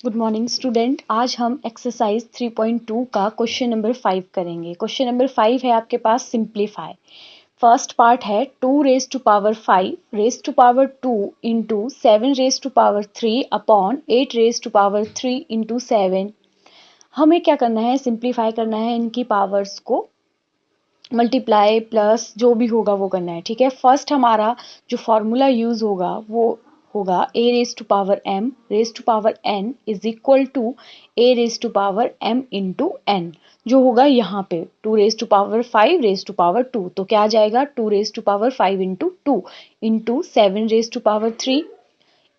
Good morning student. आज हम exercise 3.2 का क्वेश्चन नंबर 5 करेंगे। क्वेश्चन नंबर 5 है आपके पास सिंप्लीफाई। फर्स्ट पार्ट है 2 raise to power 5 raise to power 2 into 7 raise to power 3 upon 8 raise to power 3 into 7। हमें क्या करना है, सिंप्लीफाई करना है, इनकी पावर्स को मल्टीप्लाई प्लस जो भी होगा वो करना है। ठीक है, फर्स्ट हमारा जो फॉर्मूला यूज होगा वो होगा a raise to power m raise to power n is equal to a raise to power m into n, जो होगा यहाँ पे 2 raise to power 5 raise to power 2। तो क्या आ जाएगा 2 raise to power 5 into 2 into 7 raise to power 3।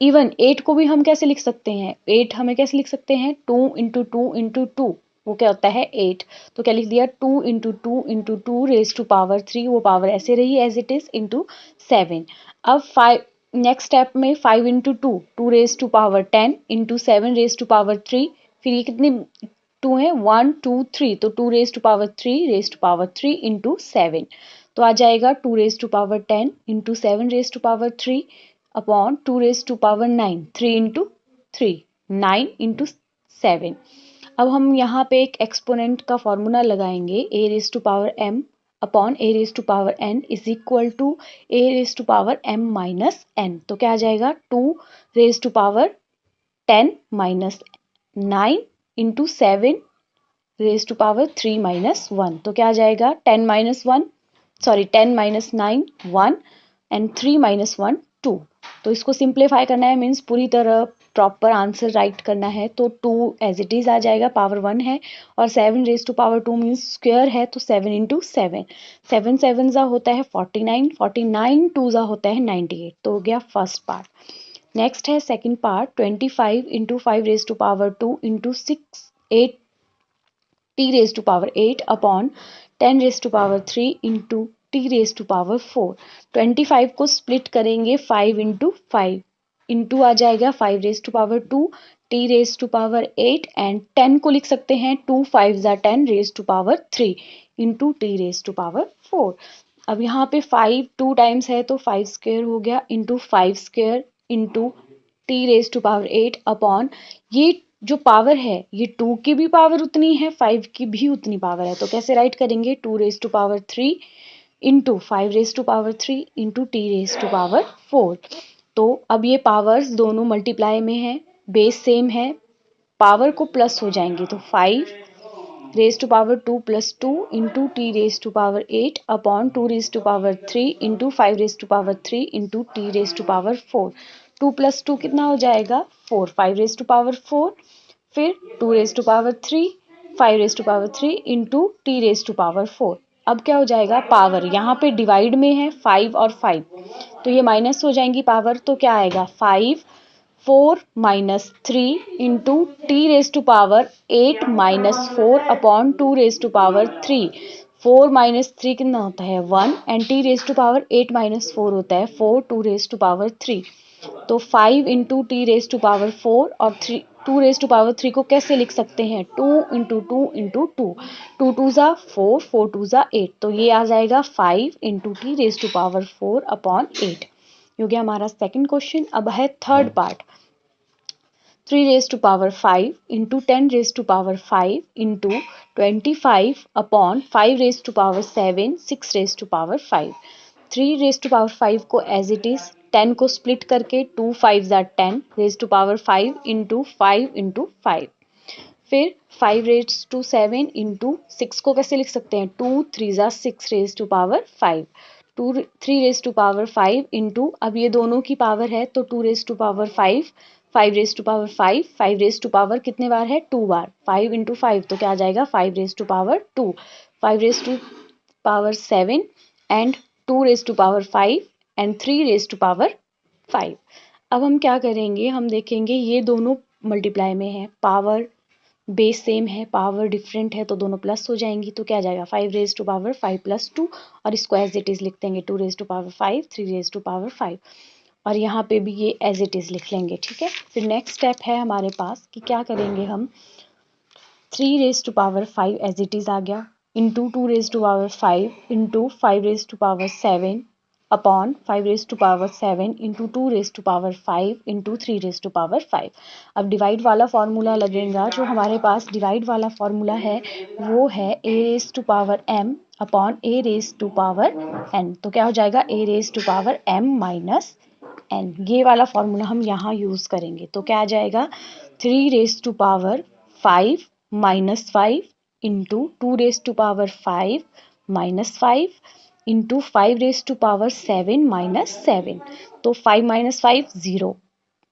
Even 8 को भी हम कैसे लिख सकते हैं, 8 हमें कैसे लिख सकते हैं, 2 इंटू टू इंटू टू, वो क्या होता है 8। तो क्या लिख दिया 2 into two into two raise to power 3, वो पावर ऐसे रही एज इट इज, इंटू 7। अब 5 नेक्स्ट स्टेप में 5 into two 2 raise to power 10 into 7 raise to power 3। फिर ये कितनी 2 है, 1 2 3, तो 2 raise to power 3 raise to power 3 into 7। तो आ जाएगा 2 raise to power 10 into 7 raise to power 3 upon 2 raise to power 9, 3 into 3, 9 into 7। अब हम यहाँ पे एक एक्सपोनेंट का फॉर्मूला लगाएंगे, a raise to power m upon a raise to power n is equal to a raise to power m minus n। तो क्या आ जाएगा 2 raise to power 10 minus 9 into 7 raise to power 3 minus 1। तो क्या आ जाएगा 10 minus 1, sorry 10 minus 9 1 and 3 minus 1 2। तो इसको सिंप्लीफाई करना है, मीन्स पूरी तरह प्रॉपर आंसर राइट करना है। तो 2 एज इट इज आ जाएगा, पावर 1 है, और 7 raise to power 2 means square है, तो 7 इंटू 7, 7 7 जा होता है 49, 49 2 जा होता है 98। तो हो गया फर्स्ट पार्ट। नेक्स्ट है second part 25 into 5 raise to power 2 into 6 8 t raise to power 8 upon 10 raise to power 3 into t raise to power 4। 25 को स्प्लिट करेंगे 5 इंटू 5, इंटू आ जाएगा 5 raise to power 2 t raise to power 8 and 10 को लिख सकते हैं 2 5 जा 10 raise to power 3 into t raise to power 4। अब यहाँ पे 5 2 टाइम्स है तो 5 स्क्वायर हो गया into 5 square into T raise to power 8 अपॉन ये जो पावर है ये 2 की भी पावर उतनी है, 5 की भी उतनी पावर है। तो कैसे राइट करेंगे 2 raise to power 3 into 5 raise to power 3 into T raise to power 4। तो अब ये पावर्स दोनों मल्टीप्लाई में है, बेस सेम है, पावर को प्लस हो जाएंगे, तो 5 raise to power 2 plus 2 into T raise to power 8 अपॉन 2 raise to power 3 into 5 raise to power 3 into T raise to power 4। 2 plus 2 कितना हो जाएगा 4, 5 रेज टू पावर 4, फिर 2 raise to power 3, 5 raise to power 3 into T raise to power 4। अब क्या हो जाएगा, power यहाँ पे डिवाइड में है 5 और 5, तो ये माइनस हो जाएंगी पावर, तो क्या आएगा 5 4 minus 3 into T raise to power 8 minus 4 upon 2 raise to power 3। 4 minus 3 कितना होता है 1 and T raise to power 8 minus 4 होता है 4, 2 रेज टू पावर 3। तो 5 into T raise to power 4 और 3 2 रेज टू पावर 3 को कैसे लिख सकते हैं 2 इंटू टू इंटू टू, 2 2 जा 4, 4 2 जा 8। तो ये आ जाएगा 5 into T raise to power 4 अपॉन 8। ये हो गया हमारा सेकंड क्वेश्चन। अब है third part 3 raised to power 5 into 10 raised to power 5 into 25 upon 5 raised to power 7 6 raised to power 5। 3 raised to power 5 को as it is, 10 को split करके 2 5 are 10 raised to power 5 into 5 into 5। फिर 5 raised to 7 into 6 को कैसे लिख सकते हैं 2 3 are 6 raised to power 5। 2 3 raised to power 5 into, अब ये दोनों की पावर है तो 2 raised to power 5, 5 raised to power 5, 5 raised to power कितने बार है 2 बार, 5 into 5 तो क्या आ जाएगा 5 raised to power 2, 5 raised to power 7 and 2 raised to power 5 and 3 raised to power 5। अब हम क्या करेंगे, हम देखेंगे ये दोनों मल्टीप्लाई में है, पावर बेस सेम है, पावर डिफरेंट है, तो दोनों प्लस हो जाएंगी। तो क्या आ जाएगा 5 रेज टू पावर 5 प्लस 2, और इसको एज इट इज लिख देंगे 2 raise to power 5 3 raise to power 5, और यहाँ पे भी ये एज इट इज लिख लेंगे। ठीक है, फिर नेक्स्ट स्टेप है हमारे पास कि क्या करेंगे हम 3 raise to power 5 as it is आ गया into 2 raise to power 5 into 5 raise to power 7 upon 5 raise to power 7 into 2 raise to power 5 into 3 raise to power 5। अब डिवाइड वाला फॉर्मूला लगेगा। जो हमारे पास डिवाइड वाला फॉर्मूला है वो है a raise to power m upon a raise to power n। तो क्या हो जाएगा a raise to power m minus n। ये वाला फॉर्मूला हम यहाँ यूज करेंगे। तो क्या आ जाएगा 3 raise to power 5 minus 5 into 2 raise to power 5 minus 5 into 5 raise to power 7 minus 7। तो 5 माइनस 5 0,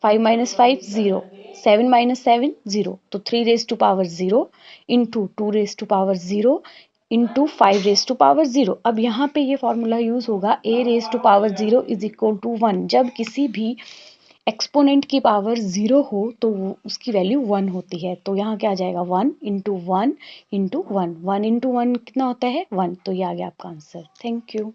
5 माइनस 5 0, 7 माइनस 7 0। तो 3 raise to power 0 into 2 raise to power 0 into 5 raise to power 0। अब यहाँ पे ये फॉर्मूला यूज होगा a raise to power 0 is equal to 1। जब किसी भी एक्सपोनेंट की पावर 0 हो तो उसकी वैल्यू 1 होती है। तो यहाँ क्या आ जाएगा 1 इंटू 1 इंटू 1। 1 इंटू 1 कितना होता है 1। तो ये आ गया आपका आंसर। Thank you.